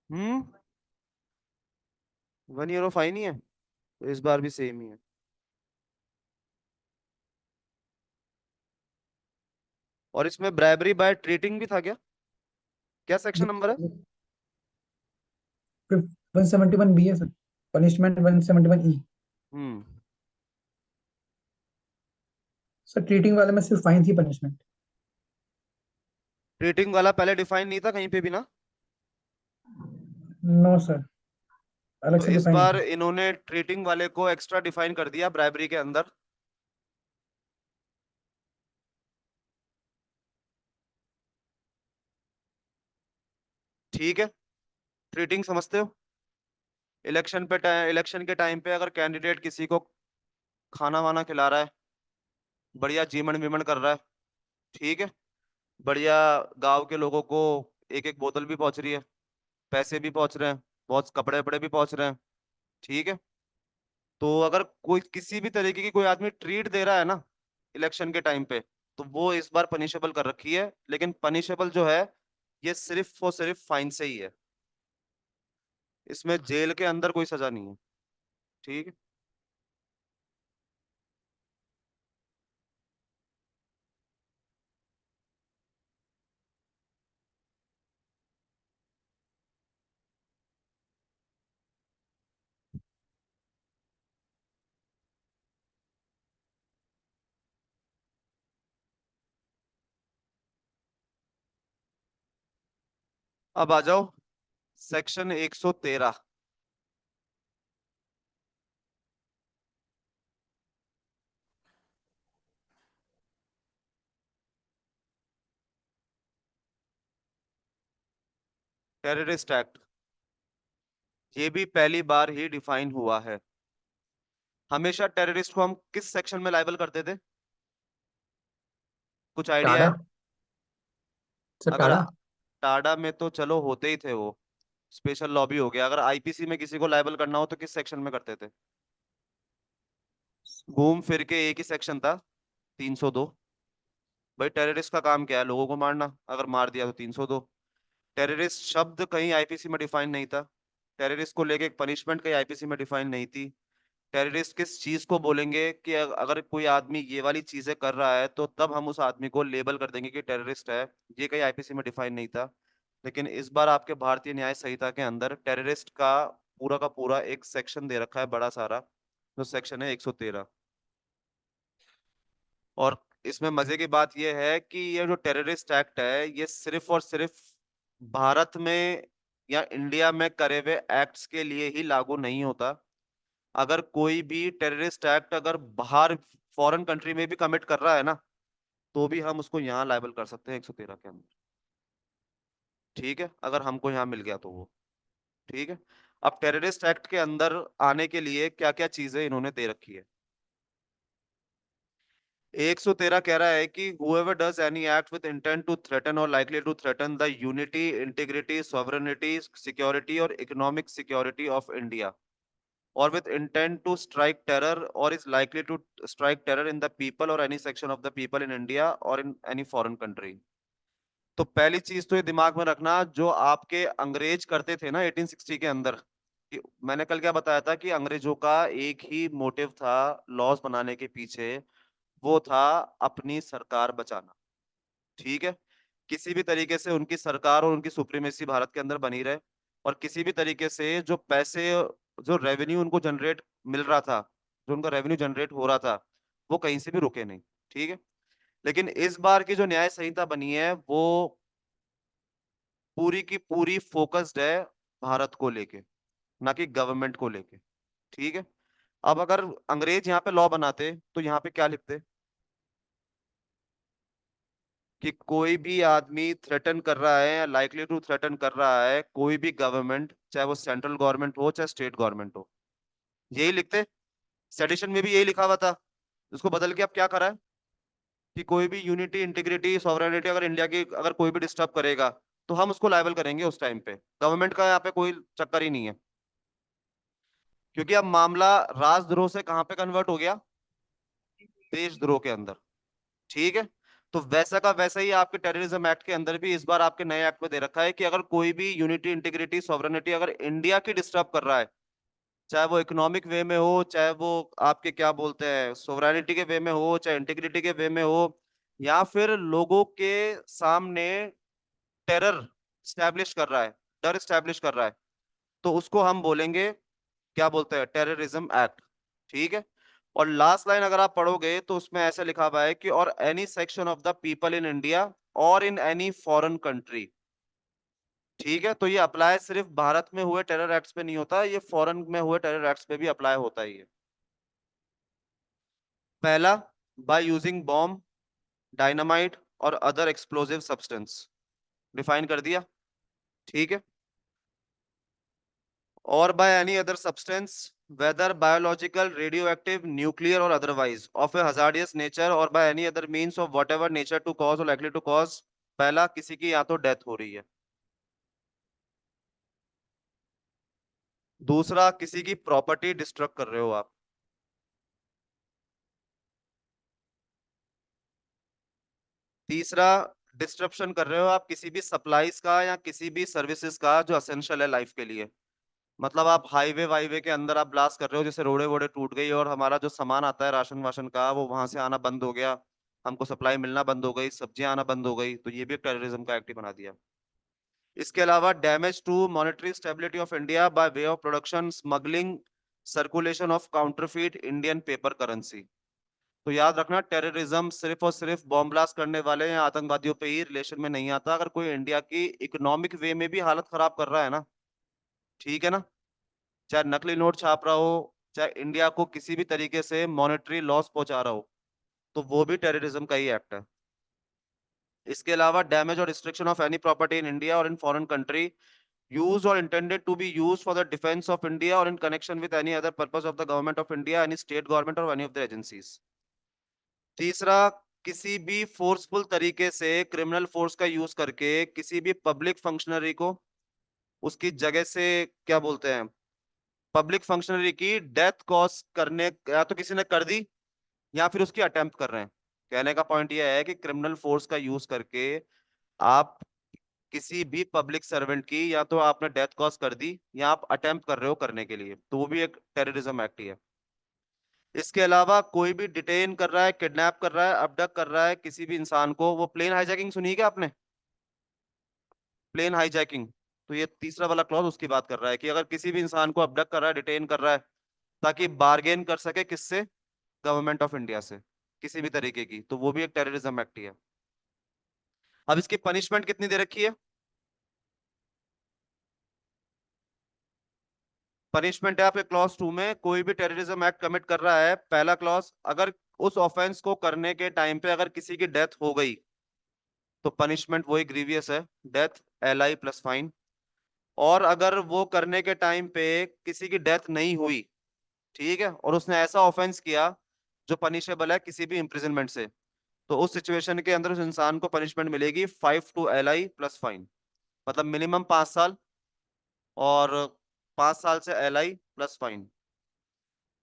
हम्म। 1 ईयर ऑफ फाइन ही है, तो इस बार भी सेम ही है। और इसमें ब्राइबरी बाय ट्रीटिंग भी था क्या? क्या सेक्शन नंबर है? 171 बी है सर। पनिशमेंट 171 ई। हम्म। सर ट्रीटिंग वाले में सिर्फ फाइन थी पनिशमेंट। ट्रीटिंग वाला पहले डिफाइन नहीं था कहीं पे भी ना? नो सर, अलग तो से इस डिफाइन बार था। इन्होंने ट्रीटिंग वाले को एक्स्ट्रा डिफाइन कर दिया ब्राइबरी के अंदर। ठीक है। ट्रीटिंग समझते हो? इलेक्शन के टाइम पे अगर कैंडिडेट किसी को खाना वाना खिला रहा है, बढ़िया जीमन विमन कर रहा है, ठीक है, बढ़िया, गांव के लोगों को एक एक बोतल भी पहुंच रही है, पैसे भी पहुंच रहे हैं, बहुत कपड़े वपड़े भी पहुंच रहे हैं, ठीक है, तो अगर कोई किसी भी तरीके की कोई आदमी ट्रीट दे रहा है ना इलेक्शन के टाइम पे, तो वो इस बार पनिशेबल कर रखी है। लेकिन पनिशेबल जो है ये सिर्फ और सिर्फ फाइन से ही है, इसमें जेल के अंदर कोई सजा नहीं है। ठीक है। अब आ जाओ सेक्शन 113। टेररिस्ट एक्ट, ये भी पहली बार ही डिफाइन हुआ है। हमेशा टेररिस्ट को हम किस सेक्शन में लाइबल करते थे, कुछ आइडिया टाडा। है? सर अगर टाडा। टाडा में तो चलो होते ही थे वो, स्पेशल लॉबी हो गया। अगर आईपीसी में किसी को लाइबल करना हो तो किस सेक्शन में करते थे? घूम फिर के एक ही सेक्शन था, 302। भाई टेररिस्ट का काम क्या है? लोगों को मारना, अगर मार दिया तो 302। टेररिस्ट शब्द कहीं आईपीसी में डिफाइन नहीं था। टेररिस्ट को लेके एक पनिशमेंट कहीं आईपीसी में डिफाइन नहीं थी। टेररिस्ट किस चीज को बोलेंगे कि अगर कोई आदमी ये वाली चीजें कर रहा है तो तब हम उस आदमी को लेबल कर देंगे कि टेररिस्ट है, ये कहीं आईपीसी में डिफाइन नहीं था। लेकिन इस बार आपके भारतीय न्याय संहिता के अंदर टेररिस्ट का पूरा एक सेक्शन दे रखा है, बड़ा सारा, जो सेक्शन है 113। और इसमें मजे की बात यह है कि ये जो टेररिस्ट एक्ट है ये सिर्फ और सिर्फ भारत में या इंडिया में करे हुए एक्ट्स के लिए ही लागू नहीं होता। अगर कोई भी टेररिस्ट एक्ट अगर बाहर फॉरेन कंट्री में भी कमिट कर रहा है ना, तो भी हम उसको यहाँ लायबल कर सकते हैं 113 के अंदर। ठीक है, अगर हमको यहाँ मिल गया तो वो ठीक है। अब टेररिस्ट एक्ट के अंदर आने के लिए क्या क्या चीजें इन्होंने दे रखी है। 113 कह रहा है कि whoever does any act with intent to threaten or likely to threaten the unity, integrity, sovereignty, security or economic security of India, or with intent to strike terror or is likely to strike terror in the people or any section of the people in India or in any foreign country। तो पहली चीज तो ये दिमाग में रखना, जो आपके अंग्रेज करते थे ना 1860 के अंदर, कि मैंने कल क्या बताया था कि अंग्रेजों का एक ही मोटिव था लॉज बनाने के पीछे, वो था अपनी सरकार बचाना। ठीक है, किसी भी तरीके से उनकी सरकार और उनकी सुप्रीमेसी भारत के अंदर बनी रहे, और किसी भी तरीके से जो पैसे, जो रेवेन्यू उनको जनरेट मिल रहा था, जो उनका रेवेन्यू जनरेट हो रहा था, वो कहीं से भी रुके नहीं। ठीक है, लेकिन इस बार की जो न्याय संहिता बनी है वो पूरी की पूरी फोकस्ड है भारत को लेके, ना कि गवर्नमेंट को लेके। ठीक है, अब अगर अंग्रेज यहाँ पे लॉ बनाते तो यहाँ पे क्या लिखते कि कोई भी आदमी थ्रेटन कर रहा है या लाइकली टू थ्रेटन कर रहा है कोई भी गवर्नमेंट, चाहे वो सेंट्रल गवर्नमेंट हो चाहे स्टेट गवर्नमेंट हो, यही लिखते। सेडिशन में भी यही लिखा हुआ था। उसको बदल के अब क्या करा है कि कोई भी यूनिटी, इंटीग्रिटी, सॉवरेनिटी अगर इंडिया की अगर कोई भी डिस्टर्ब करेगा तो हम उसको लायबल करेंगे उस टाइम पे। गवर्नमेंट का यहाँ पे कोई चक्कर ही नहीं है, क्योंकि अब मामला राजद्रोह से कहाँ पे कन्वर्ट हो गया, देशद्रोह के अंदर। ठीक है, तो वैसा का वैसा ही आपके टेररिज्म एक्ट के अंदर भी इस बार आपके नए एक्ट में दे रखा है कि अगर कोई भी यूनिटी, इंटीग्रिटी, सॉवरेनिटी अगर इंडिया की डिस्टर्ब कर रहा है, चाहे वो इकोनॉमिक वे में हो, चाहे वो आपके क्या बोलते हैं सोवरेनिटी के वे में हो, चाहे इंटीग्रिटी के वे में हो, या फिर लोगों के सामने टेरर स्टैब्लिश कर रहा है, डर स्टैब्लिश कर रहा है, तो उसको हम बोलेंगे क्या बोलते हैं, टेररिज्म एक्ट। ठीक है, और लास्ट लाइन अगर आप पढ़ोगे तो उसमें ऐसे लिखा हुआ है कि और any section of the people in India और इन एनी फॉरेन कंट्री। ठीक है, तो ये अप्लाई सिर्फ भारत में हुए टेरर एक्ट्स पे नहीं होता, ये फॉरेन में हुए टेरर एक्ट्स पे भी अप्लाई होता ही है। पहला, बाय यूजिंग बॉम्ब, डायनामाइट और अदर एक्सप्लोसिव सब्सटेंस, डिफाइन कर दिया। ठीक है, or by any other substance, whether biological, radioactive, nuclear or otherwise, of a hazardous nature or by any other means of whatever nature to cause or likely to cause। पहला, किसी की या तो डेथ हो रही है। दूसरा, किसी की प्रॉपर्टी डिस्ट्रक्ट कर रहे हो आप। तीसरा, डिस्ट्रप्शन कर रहे हो आप किसी भी सप्लाईज का या किसी भी सर्विसेज का जो असेंशियल है लाइफ के लिए। मतलब आप हाईवे वाईवे के अंदर आप ब्लास्ट कर रहे हो, जैसे रोडे वोडे टूट गई और हमारा जो सामान आता है राशन वाशन का वो वहां से आना बंद हो गया, हमको सप्लाई मिलना बंद हो गई, सब्जियां आना बंद हो गई, तो ये भी एक टेररिज्म का एक्ट ही बना दिया। इसके अलावा damage to monetary stability of India by way of production, smuggling, circulation of counterfeit Indian paper currency. तो याद रखना, टेररिज्म सिर्फ और सिर्फ बॉम्ब ब्लास्ट करने वाले या आतंकवादियों पे ही रिलेशन में नहीं आता। अगर कोई इंडिया की इकोनॉमिक वे में भी हालत खराब कर रहा है ना, ठीक है ना, चाहे नकली नोट छाप रहा हो, चाहे इंडिया को किसी भी तरीके से मॉनेटरी लॉस पहुंचा रहा हो, तो वो भी टेररिज्म का ही एक्ट है। इसके अलावा डैमेज और destruction of any property in India और in foreign country used or intended to be used for the defense of India or in connection with any other purpose of the government of India, any state government or any of their agencies. तीसरा, किसी भी फोर्सफुल तरीके से क्रिमिनल फोर्स का यूज करके किसी भी पब्लिक फंक्शनरी को उसकी जगह से, क्या बोलते हैं, पब्लिक फंक्शनरी की डेथ कॉज करने, या तो किसी ने कर दी या फिर उसकी अटेम्प्ट कर रहे हैं। कहने का पॉइंट यह है कि क्रिमिनल फोर्स का यूज करके आप किसी भी पब्लिक सर्वेंट की या तो आपने डेथ कॉज कर दी या आप अटेम्प्ट कर रहे हो करने के लिए, तो वो भी एक टेररिज्म एक्ट ही है। इसके अलावा कोई भी डिटेन कर रहा है, किडनैप कर रहा है, अबडक्ट कर रहा है किसी भी इंसान को, वो प्लेन हाईजैकिंग सुनी है क्या आपने? प्लेन हाईजैकिंग, तो ये तीसरा वाला क्लॉज उसकी बात कर रहा है कि अगर किसी भी इंसान को अबडक्ट कर रहा है, डिटेन कर रहा है, ताकि बार्गेन कर सके किससे, गवर्नमेंट ऑफ इंडिया से, किसी भी तरीके की, तो वो भी एक टेररिज्म एक्ट ही है। अब इसकी पनिशमेंट कितनी दे रखी है? पनिशमेंट है आपके क्लॉज 2 में, कोई भी टेररिज्म एक्ट कमिट कर रहा है, पहला क्लॉज, अगर उस ऑफेंस को करने के टाइम पे अगर किसी की डेथ हो गई तो पनिशमेंट वही ग्रीवियस है, डेथ, LI प्लस फाइन। और अगर वो करने के टाइम पे किसी की डेथ नहीं हुई, ठीक है, और उसने ऐसा ऑफेंस किया जो पनिशेबल है किसी भी इम्प्रिजनमेंट से, तो उस सिचुएशन के अंदर उस इंसान को पनिशमेंट मिलेगी 5 to LI प्लस फाइन, मतलब मिनिमम 5 साल और 5 साल से LI प्लस फाइन।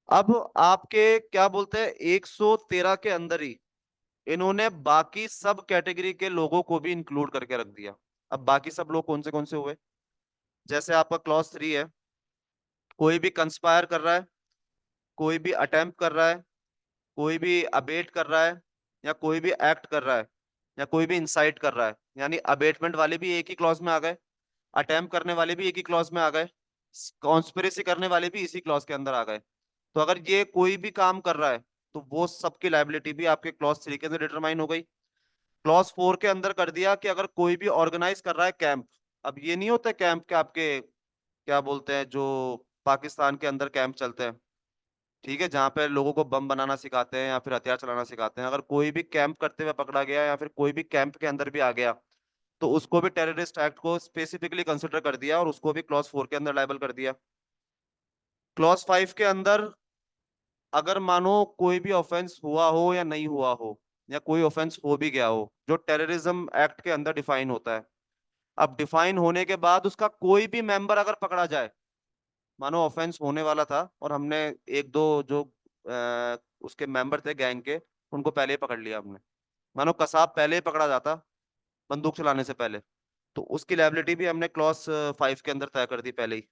अब आपके क्या बोलते हैं 113 के अंदर ही इन्होंने बाकी सब कैटेगरी के लोगों को भी इंक्लूड करके रख दिया। अब बाकी सब लोग कौन से हुए? जैसे आपका क्लॉज 3 है, कोई भी कंस्पायर कर रहा है, कोई भी अटेम्प्ट कर रहा है, कोई भी अबेट कर रहा है, या कोई भी एक्ट कर रहा है, या कोई भी इंसाइट कर रहा है, यानी अबेटमेंट वाले भी एक ही क्लॉज में आ गए, अटेम्प्ट करने वाले भी एक ही क्लॉज में आ गए, कॉन्स्पिरेसी करने वाले भी इसी क्लॉज के अंदर आ गए। तो अगर ये कोई भी काम कर रहा है तो वो सबकी लाइबिलिटी भी आपके क्लॉज 3 के अंदर डिटरमाइन हो गई। क्लॉज 4 के अंदर कर दिया कि अगर कोई भी ऑर्गेनाइज कर रहा है कैंप, अब ये नहीं होता कैंप के आपके, क्या बोलते हैं, जो पाकिस्तान के अंदर कैंप चलते हैं, ठीक है, जहाँ पे लोगों को बम बनाना सिखाते हैं या फिर हथियार चलाना सिखाते हैं, अगर कोई भी कैंप करते हुए पकड़ा गया या फिर कोई भी कैंप के अंदर भी आ गया तो उसको भी टेररिस्ट एक्ट को स्पेसिफिकली कंसिडर कर दिया और उसको भी क्लॉज 4 के अंदर लाइबल कर दिया। क्लॉज 5 के अंदर अगर मानो कोई भी ऑफेंस हुआ हो या नहीं हुआ हो, या कोई ऑफेंस हो भी गया हो जो टेररिज्म एक्ट के अंदर डिफाइन होता है, अब डिफाइन होने के बाद उसका कोई भी मेंबर अगर पकड़ा जाए, मानो ऑफेंस होने वाला था और हमने एक दो जो उसके मेंबर थे गैंग के, उनको पहले ही पकड़ लिया हमने, मानो कसाब पहले ही पकड़ा जाता बंदूक चलाने से पहले, तो उसकी लायबिलिटी भी हमने क्लॉज 5 के अंदर तय कर दी पहले ही।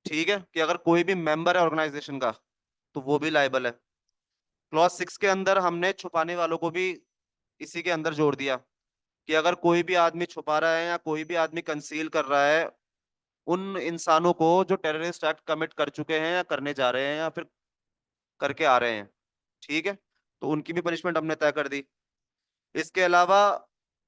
ठीक है, कि अगर कोई भी मेंबर है ऑर्गेनाइजेशन का तो वो भी लाइबल है। क्लॉज 6 के अंदर हमने छुपाने वालों को भी इसी के अंदर जोड़ दिया कि अगर कोई भी आदमी छुपा रहा है या कोई भी आदमी कंसील कर रहा है उन इंसानों को जो टेररिस्ट एक्ट कमिट कर चुके हैं या करने जा रहे हैं या फिर करके आ रहे हैं, ठीक है, तो उनकी भी पनिशमेंट हमने तय कर दी। इसके अलावा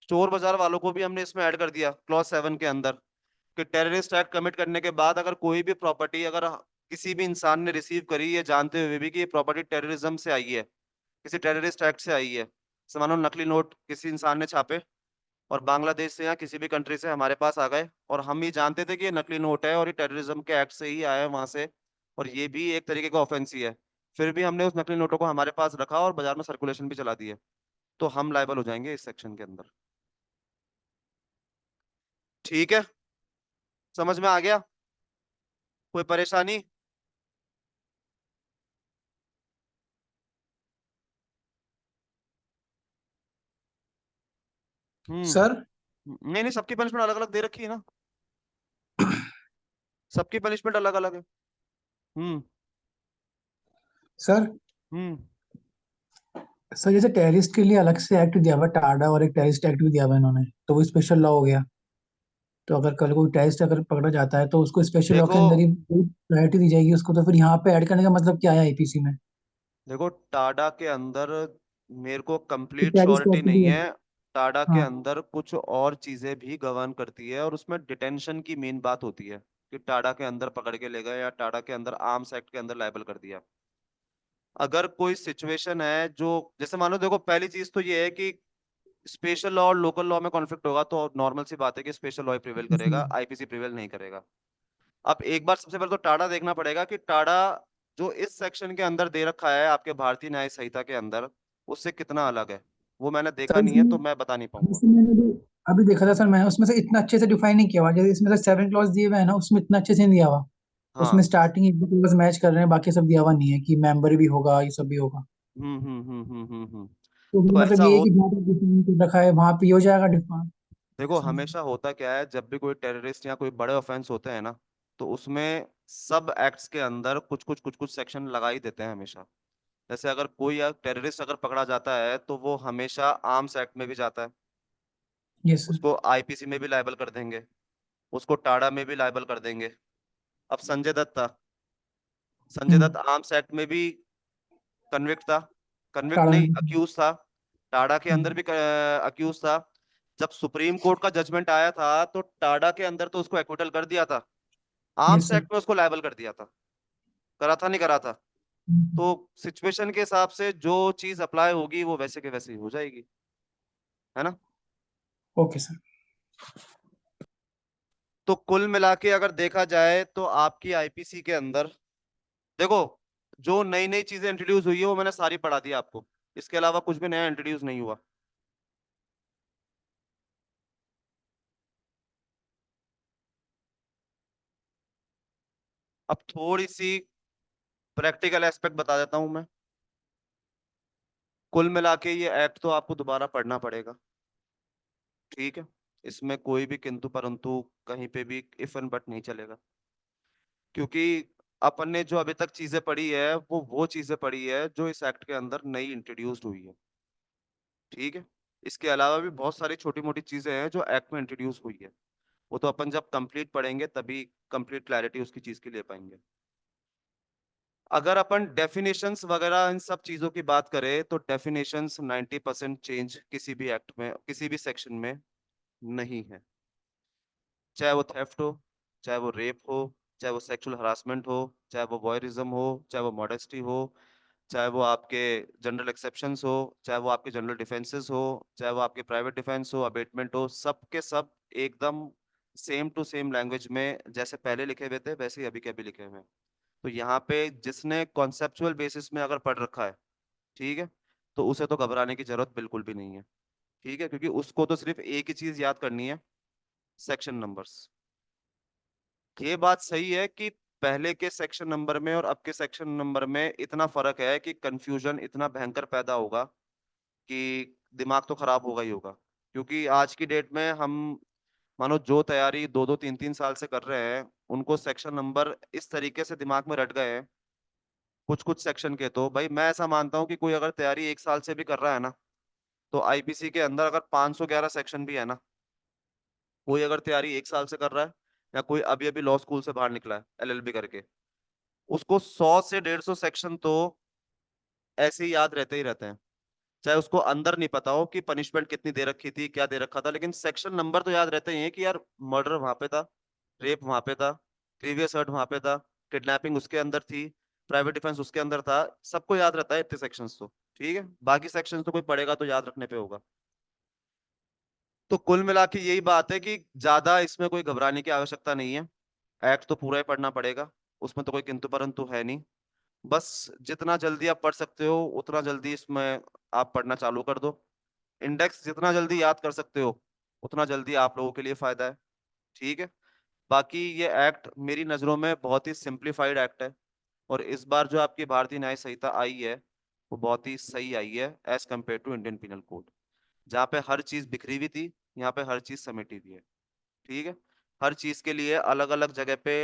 चोर बाजार वालों को भी हमने इसमें ऐड कर दिया क्लॉज 7 के अंदर, कि टेररिस्ट एक्ट कमिट करने के बाद अगर कोई भी प्रॉपर्टी अगर किसी भी इंसान ने रिसीव करी है जानते हुए भी कि ये प्रॉपर्टी टेररिज्म से आई है, किसी टेररिस्ट एक्ट से आई है, जैसे मानो नकली नोट किसी इंसान ने छापे और बांग्लादेश से या किसी भी कंट्री से हमारे पास आ गए और हम ये जानते थे कि ये नकली नोट है और ये टेररिज्म के एक्ट से ही आया है वहां से, और ये भी एक तरीके का ऑफेंस ही है, फिर भी हमने उस नकली नोटों को हमारे पास रखा और बाजार में सर्कुलेशन भी चला दिए, तो हम लायबल हो जाएंगे इस सेक्शन के अंदर। ठीक है, समझ में आ गया? कोई परेशानी? सर नहीं नहीं, सबकी पनिशमेंट अलग अलग दे रखी है ना, सबकी पनिशमेंट अलग अलग है। हम्म। सर हम्म। सर जैसे टेररिस्ट के लिए अलग से एक्ट दिया हुआ है, टाडा, और एक टेररिस्ट एक्ट भी दिया हुआ है इन्होंने, तो वो स्पेशल लॉ हो गया। तो अगर कल कोई टेररिस्ट अगर पकड़ा जाता है तो उसको स्पेशल लॉ देखो के अंदर ही प्रायोरिटी दी जाएगी उसको, तो फिर यहाँ पे ऐड करने का मतलब क्या है आईपीसी में? देखो टाडा के अंदर मेरे को कंप्लीट टेररिस्ट श्योरिटी एक्ट नहीं भी है। है, टाडा के हाँ। अंदर कुछ और चीजें भी गवर्न करती है और उसमें डिटेंशन की मेन बात होती है कि टाडा के अंदर पकड़ के ले गए या टाडा के अंदर आर्म्स एक्ट के अंदर लायबल कर दिया। अगर कोई सिचुएशन है जो, जैसे मानो देखो पहली चीज तो ये है कि स्पेशल लॉ और लोकल लॉ में कॉन्फ्लिक्ट होगा तो नॉर्मल सी बात है कि स्पेशल लॉ ही प्रिवेल करेगा, आईपीसी प्रिवेल नहीं करेगा। अब एक बार सबसे पहले तो टाडा देखना पड़ेगा कि टाडा जो इस सेक्शन के अंदर दे रखा है आपके भारतीय न्याय संहिता के अंदर, उससे कितना अलग है, वो मैंने देखा सर नहीं है इसमें तो मैं बता नहीं पाऊंगा। इसमें मैंने अभी देखा था सर, मैंने उसमें से इतना अच्छे से डिफाइन नहीं किया हुआ, जैसे इसमें से 7 क्लॉज दिए हुए हैं ना, उसमें इतना अच्छे से नहीं दिया हुआ। उसमें हाँ। स्टार्टिंग एक दो क्लॉज मैच कर रहे हैं, बाकी सब दिया हुआ नहीं है कि मेंबर भी होगा, ये सब भी होगा। तो तो मतलब ऐसा ये है हो, कि जहाँ तक डिफाइन कर रखा है वहां पे ही हो जाएगा डिफाइन। देखो हमेशा होता क्या है, जब भी कोई टेररिस्ट या कोई बड़े ऑफेंस होते हैं ना, तो उसमें सब एक्ट्स के अंदर कुछ कुछ सेक्शन लगा ही देते हैं हमेशा। जैसे अगर कोई टेररिस्ट अगर पकड़ा जाता है तो वो हमेशा आर्म्स एक्ट में भी जाता है, यस सर। उसको आईपीसी में भी लायबल कर देंगे, उसको टाडा में भी लायबल कर देंगे। अब संजय दत्त था, संजय हम्म। दत्त आर्म्स एक्ट में भी कन्विक्ट था, कन्विक्ट टाड़ा नहीं में। अक्यूज था, टाडा के अंदर हम्म। भी अक्यूज था। जब सुप्रीम कोर्ट का जजमेंट आया था तो टाडा के अंदर तो उसको एक्विटल कर दिया था, यस आर्म्स सर। एक्ट में उसको लायबल कर दिया था, करा था नहीं करा था। तो सिचुएशन के हिसाब से जो चीज अप्लाई होगी वो वैसे के वैसे ही हो जाएगी, है ना। Okay sir. तो कुल मिला के अगर देखा जाए तो आपकी आईपीसी के अंदर, देखो जो नई नई चीजें इंट्रोड्यूस हुई है वो मैंने सारी पढ़ा दी आपको, इसके अलावा कुछ भी नया इंट्रोड्यूस नहीं हुआ। अब थोड़ी सी प्रैक्टिकल एस्पेक्ट बता देता हूं मैं। कुल मिला के ये एक्ट तो आपको दोबारा पढ़ना पड़ेगा, ठीक है, इसमें कोई भी किंतु परंतु कहीं पे भी इफ एंड बट नहीं चलेगा, क्योंकि अपन ने जो अभी तक चीजें पढ़ी है वो चीजें पढ़ी है जो इस एक्ट के अंदर नई इंट्रोड्यूस्ड हुई है, ठीक है। इसके अलावा भी बहुत सारी छोटी मोटी चीजें हैं जो एक्ट में इंट्रोड्यूस हुई है, वो तो अपन जब कंप्लीट पढ़ेंगे तभी कंप्लीट क्लैरिटी उसकी चीज की ले पाएंगे। अगर अपन डेफिनेशंस वगैरह इन सब चीजों की बात करें तो डेफिनेशंस 90% चेंज किसी भी एक्ट में किसी भी सेक्शन में नहीं है, चाहे वो थेफ्ट हो, चाहे वो रेप हो, चाहे वो सेक्सुअल हरासमेंट हो, चाहे वो वॉयरिज्म हो, चाहे वो मॉडेस्टी हो, चाहे वो आपके जनरल एक्सेप्शंस हो, चाहे वो आपके जनरल डिफेंसेस हो, चाहे वो आपके प्राइवेट डिफेंस हो, अबेटमेंट हो, सब के सब एकदम सेम टू सेम लैंग्वेज में जैसे पहले लिखे हुए थे वैसे ही अभी के अभी लिखे हुए हैं। तो यहाँ पे जिसने कॉन्सेप्चुअल बेसिस में अगर पढ़ रखा है, ठीक है, तो उसे तो घबराने की जरूरत बिल्कुल भी नहीं है, ठीक है, क्योंकि उसको तो सिर्फ एक ही चीज याद करनी है, सेक्शन नंबर्स। ये बात सही है कि पहले के सेक्शन नंबर में और अब के सेक्शन नंबर में इतना फर्क है कि कंफ्यूजन इतना भयंकर पैदा होगा कि दिमाग तो खराब होगा ही होगा, क्योंकि आज की डेट में हम मानो जो तैयारी 2-2 3-3 साल से कर रहे हैं उनको सेक्शन नंबर इस तरीके से दिमाग में रट गए हैं कुछ कुछ सेक्शन के। तो भाई मैं ऐसा मानता हूँ कि कोई अगर तैयारी 1 साल से भी कर रहा है ना, तो आईपीसी के अंदर अगर 511 सेक्शन भी है ना, कोई अगर तैयारी 1 साल से कर रहा है या कोई अभी अभी लॉ स्कूल से बाहर निकला है एलएलबी करके, उसको 100 से 150 सेक्शन तो ऐसे ही याद रहते ही रहते हैं, चाहे उसको अंदर नहीं पता हो कि पनिशमेंट कितनी दे रखी थी क्या दे रखा था, लेकिन सेक्शन नंबर तो याद रहते ही हैं कि यार मर्डर वहां पे था, रेप वहां पे था, प्रीवियस हर्ट वहां पे था, किडनैपिंग उसके अंदर थी, प्राइवेट डिफेंस उसके अंदर था, सबको याद रहता है इतने सेक्शंस तो, ठीक है, बाकी सेक्शंस तो कोई पढ़ेगा तो याद रखने पे होगा। तो कुल मिला के यही बात है कि ज्यादा इसमें कोई घबराने की आवश्यकता नहीं है, एक्ट तो पूरा ही पढ़ना पड़ेगा, उसमें तो कोई किंतु परंतु है नहीं। बस जितना जल्दी आप पढ़ सकते हो उतना जल्दी इसमें आप पढ़ना चालू कर दो, इंडेक्स जितना जल्दी याद कर सकते हो उतना जल्दी आप लोगों के लिए फायदा है, ठीक है। बाकी ये एक्ट मेरी नज़रों में बहुत ही सिंप्लीफाइड एक्ट है, और इस बार जो आपकी भारतीय न्याय संहिता आई है वो बहुत ही सही आई है as compare to Indian penal code, जहाँ पे हर चीज बिखरी हुई थी, यहाँ पे हर चीज समेटी हुई है, ठीक है। हर चीज के लिए अलग अलग जगह पे,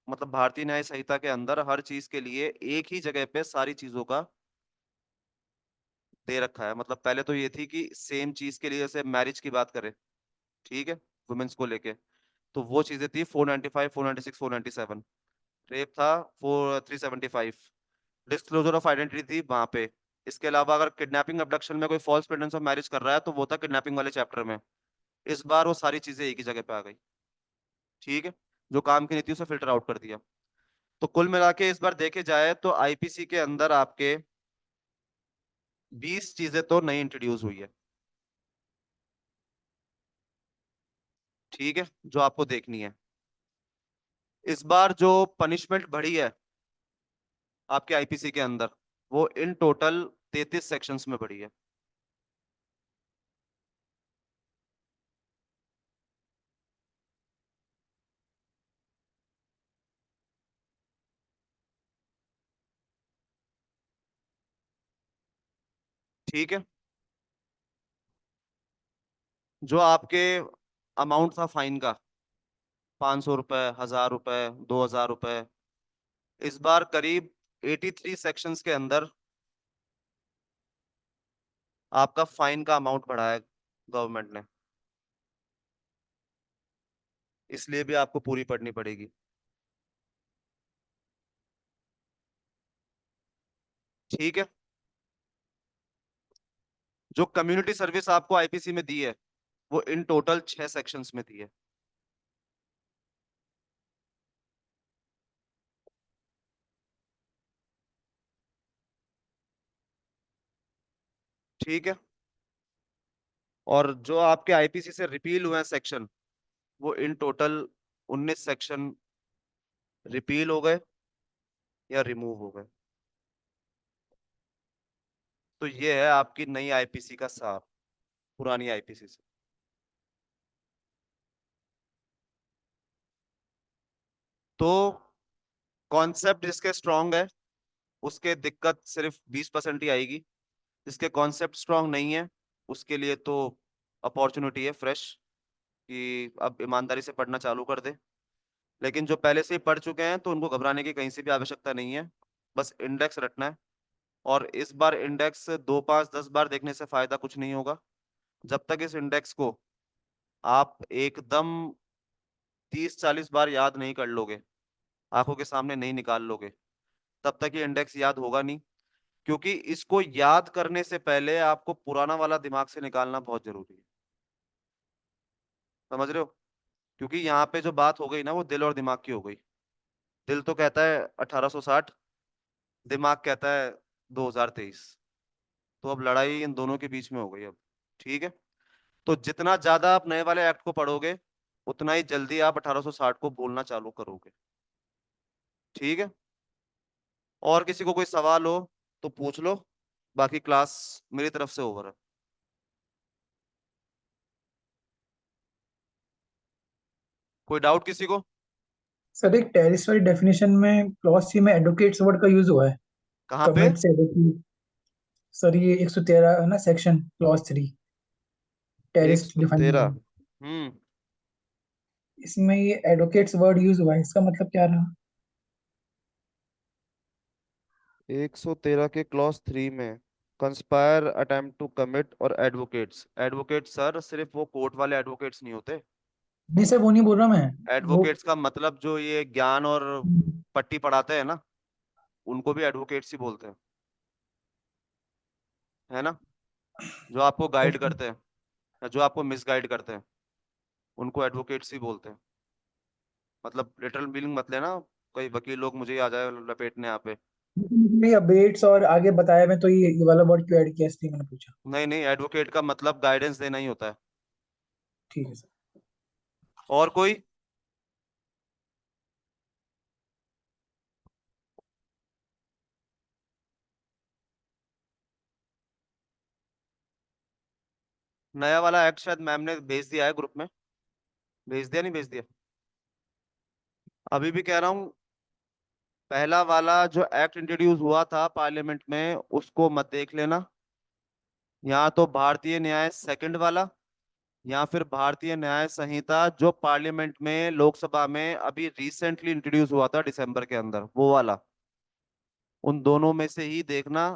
मतलब भारतीय न्याय संहिता के अंदर हर चीज के लिए एक ही जगह पे सारी चीजों का दे रखा है। मतलब पहले तो ये थी कि सेम चीज के लिए जैसे मैरिज की बात करें, ठीक है, वुमेन्स को लेके, तो वो चीजें थी 495, 496, 497, रेप था 4375, डिस्क्लोजर ऑफ आइडेंटिटी थी वहां पे। इसके अलावा अगर किडनैपिंग अबडक्शन में कोई फॉल्स प्रेटेंस ऑफ मैरिज कर रहा है तो वो था किडनैपिंग वाले चैप्टर में। इस बार वो सारी चीजें एक ही जगह पे आ गई, ठीक है, जो काम की नीति उसे फिल्टर आउट कर दिया। तो कुल मिला के इस बार देखे जाए तो आईपीसी के अंदर आपके 20 चीजें तो नई इंट्रोड्यूस हुई है, ठीक है, जो आपको देखनी है। इस बार जो पनिशमेंट बढ़ी है आपके आईपीसी के अंदर, वो इन टोटल 33 सेक्शंस में बढ़ी है। ठीक है, जो आपके अमाउंट था फाइन का, 500 रुपए, 1000 रुपए, 2000 रुपए, इस बार करीब 83 सेक्शंस के अंदर आपका फाइन का अमाउंट बढ़ाया गवर्नमेंट ने, इसलिए भी आपको पूरी पढ़नी पड़ेगी। ठीक है, जो कम्युनिटी सर्विस आपको आईपीसी में दी है, वो इन टोटल 6 सेक्शंस में दी है। ठीक है, और जो आपके आईपीसी से रिपील हुए हैं सेक्शन, वो इन टोटल 19 सेक्शन रिपील हो गए या रिमूव हो गए। तो ये है आपकी नई आईपीसी का सार पुरानी आईपीसी से। तो कॉन्सेप्ट जिसके स्ट्रांग है उसके दिक्कत सिर्फ 20% ही आएगी, जिसके कॉन्सेप्ट स्ट्रांग नहीं है उसके लिए तो अपॉर्चुनिटी है फ्रेश, कि अब ईमानदारी से पढ़ना चालू कर दे। लेकिन जो पहले से ही पढ़ चुके हैं तो उनको घबराने की कहीं से भी आवश्यकता नहीं है, बस इंडेक्स रटना है। और इस बार इंडेक्स 2, 5, 10 बार देखने से फायदा कुछ नहीं होगा। जब तक इस इंडेक्स को आप एकदम 30-40 बार याद नहीं कर लोगे, आंखों के सामने नहीं निकाल लोगे, तब तक ये इंडेक्स याद होगा नहीं। क्योंकि इसको याद करने से पहले आपको पुराना वाला दिमाग से निकालना बहुत जरूरी है। समझ रहे हो? क्योंकि यहाँ पे जो बात हो गई ना, वो दिल और दिमाग की हो गई। दिल तो कहता है 1860, दिमाग कहता है 2023। तो अब लड़ाई इन दोनों के बीच में हो गई अब। ठीक है, तो जितना ज्यादा आप नए वाले एक्ट को पढ़ोगे, उतना ही जल्दी आप 1860 को भूलना चालू करोगे। ठीक है, और किसी को कोई सवाल हो तो पूछ लो, बाकी क्लास मेरी तरफ से ओवर है। कोई डाउट किसी को? सर एक टेरिस वाली डेफिनेशन में क्लॉज सी में एडवोकेट्स वर्ड का यूज हुआ है, कहाँ पे? कमिट से एडवोकेट। सर ये 113 है ना, सेक्शन क्लॉज 3 टेरिस डिफाइन 113। हुआ है। इसमें ये एडवोकेट्स वर्ड यूज हुआ है, इसका मतलब क्या रहा? 113 के क्लॉज 3 में कंस्पायर, अटेम्प्ट टू कमिट और एडवोकेट्स। एडवोकेट सर सिर्फ वो कोर्ट वाले एडवोकेट्स नहीं होते। नहीं सर, वो नहीं बोल रहा मैं। वो एडवोकेट्स का मतलब जो ये ज्ञान और पट्टी पढ़ाते हैं ना, उनको भी एडवोकेट्स ही बोलते हैं, है ना? जो आपको गाइड ओके। करते हैं या जो आपको मिसगाइड करते हैं, उनको एडवोकेट्स ही बोलते हैं। मतलब लिटरल मीनिंग मत लेना, कोई वकील लोग मुझे ही आ जाए लपेटने यहाँ पे। नहीं, अपडेट्स और आगे बताया मैं तो ये वाला वर्ड क्यों ऐड किया, इसलिए मैंने पूछा। नहीं नहीं, एडवोकेट का मतलब गाइडेंस देना ही होता है। ठीक है सर। और कोई? नया वाला एक्ट शायद मैम ने भेज दिया है ग्रुप में। भेज दिया, नहीं भेज दिया? अभी भी कह रहा हूँ, पहला वाला जो एक्ट इंट्रोड्यूस हुआ था पार्लियामेंट में, उसको मत देख लेना। या तो भारतीय न्याय सेकंड वाला, या फिर भारतीय न्याय संहिता जो पार्लियामेंट में लोकसभा में अभी रिसेंटली इंट्रोड्यूस हुआ था दिसंबर के अंदर, वो वाला। उन दोनों में से ही देखना।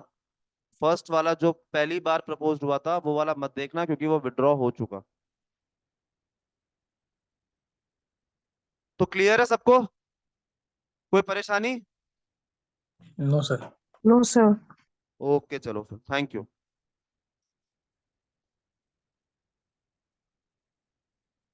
फर्स्ट वाला जो पहली बार प्रपोज्ड हुआ था, वो वाला मत देखना, क्योंकि वो विड्रॉ हो चुका। तो क्लियर है सबको? कोई परेशानी? No sir. No, sir. Okay, चलो फिर, थैंक यू।